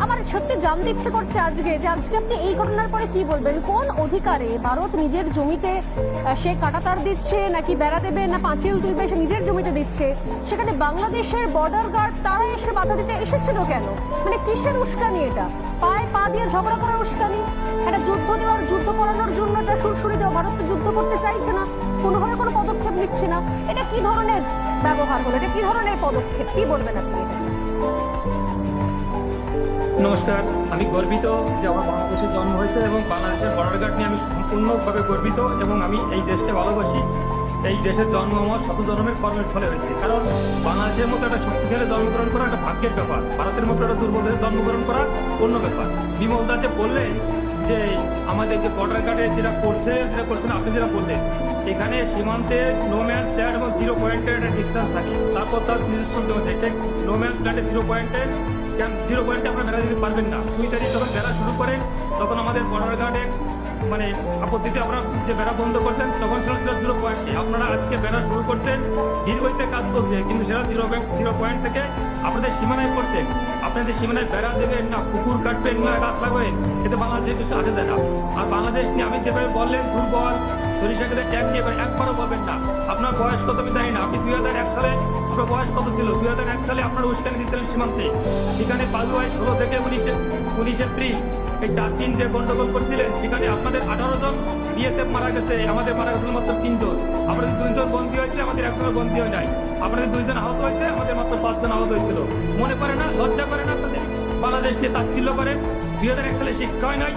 আমার সত্যি জানতে ইচ্ছে করছে আজকে যে আজকে আপনি এই ঘটনার পরে কি বলবেন? কোন অধিকারে ভারত নিজের জমিতে সে কাঁটাতার দিচ্ছে, নাকি বেড়া দেবে, না পাঁচিল তুলবে, সে নিজের জমিতে দিচ্ছে? সেখানে বাংলাদেশের বর্ডার গার্ড তারা এসে বাধা দিতে এসেছিল কেন? মানে কিসের উস্কানি এটা? পায়ে পা দিয়ে ঝগড়া করার উস্কানি? একটা যুদ্ধ করানোর জন্য একটা সুরসুরি দেওয়া। ভারত তো যুদ্ধ করতে চাইছে না, কোনোভাবে কোনো পদক্ষেপ নিচ্ছে না। এটা কি ধরনের ব্যবহার হলো? এটা কি ধরনের পদক্ষেপ? কি বলবেন আপনি এটা? নমস্কার, আমি গর্বিত যে আমার বাংলাদেশে জন্ম হয়েছে এবং বাংলাদেশের বর্ডার গার্ড নিয়ে আমি সম্পূর্ণভাবে গর্বিত এবং আমি এই দেশকে ভালোবাসি। এই দেশের জন্ম আমার শত জন্মের কর্মের ফলে হয়েছে। কারণ বাংলাদেশের মতো একটা শক্তিশালী জন্মগ্রহণ করা একটা ভাগ্যের ব্যাপার, ভারতের মতো একটা দুর্বল দেশে জন্মগ্রহণ করা অন্য ব্যাপার। বিমল দা যে বললেন যে আমাদের যে বর্ডার গার্ডে যেটা করছেন আপনি যেটা বললেন, এখানে সীমান্তে নো ম্যানস ল্যান্ড এবং 0 পয়েন্টের একটা ডিস্টেন্স থাকে, তারপর তার নিজস্ব জমি আছে। নো ম্যানস ল্যান্ডে 0 পয়েন্টে আপনারা বেড়া দিতে পারবেন না। 2 তারিখ যখন বেড়া শুরু করেন তখন আমাদের বর্ডার গার্ডে মানে আপত্তিতে আপনারা যে বেড়া বন্ধ করছেন তখন ছিল 0 পয়েন্টে। আপনারা আজকে বেড়া শুরু করছেন, দীর্ঘতে কাজ চলছে, কিন্তু সেটা 0 পয়েন্ট থেকে আপনাদের সীমানায় পড়ছে। আপনাদের সীমানায় বেড়া দেবেন না, পুকুর কাটবেন না, গাছ লাগাবেন, এতে বাংলাদেশের কিছু আসে যায় না। আর বাংলাদেশ নিয়ে আমি যেভাবে বললেন দুর্বল, সরিষা খেতে ট্যাগ নিয়ে একবারও বলবেন না। আপনার বয়স কত আমি জানি না, আপনি 2001 সালে আপনার বয়স কত ছিল? 2001 সালে আপনার উস্কানি দিয়েছিলেন সীমান্তে। সেখানে পালুয়ায় 16 থেকে 19 এপ্রিল এই 4 দিন যে গন্ডগোল করছিলেন, সেখানে আপনাদের 18 জন বিএসএফ মারা গেছে, আমাদের মারা গেছিল মাত্র 3 জন। আপনাদের 2 জন বন্দী হয়েছে, আমাদের 1 জনের বন্দী হয়ে যায়। আপনাদের 2 জন আহত হয়েছে, আমাদের মাত্র 5 জন আহত হয়েছিল। মনে করে না, লজ্জা করে না আপনাদের? বাংলাদেশকে তাচ্ছিল্য করেন। 2001 সালে শিক্ষা হয় নাই।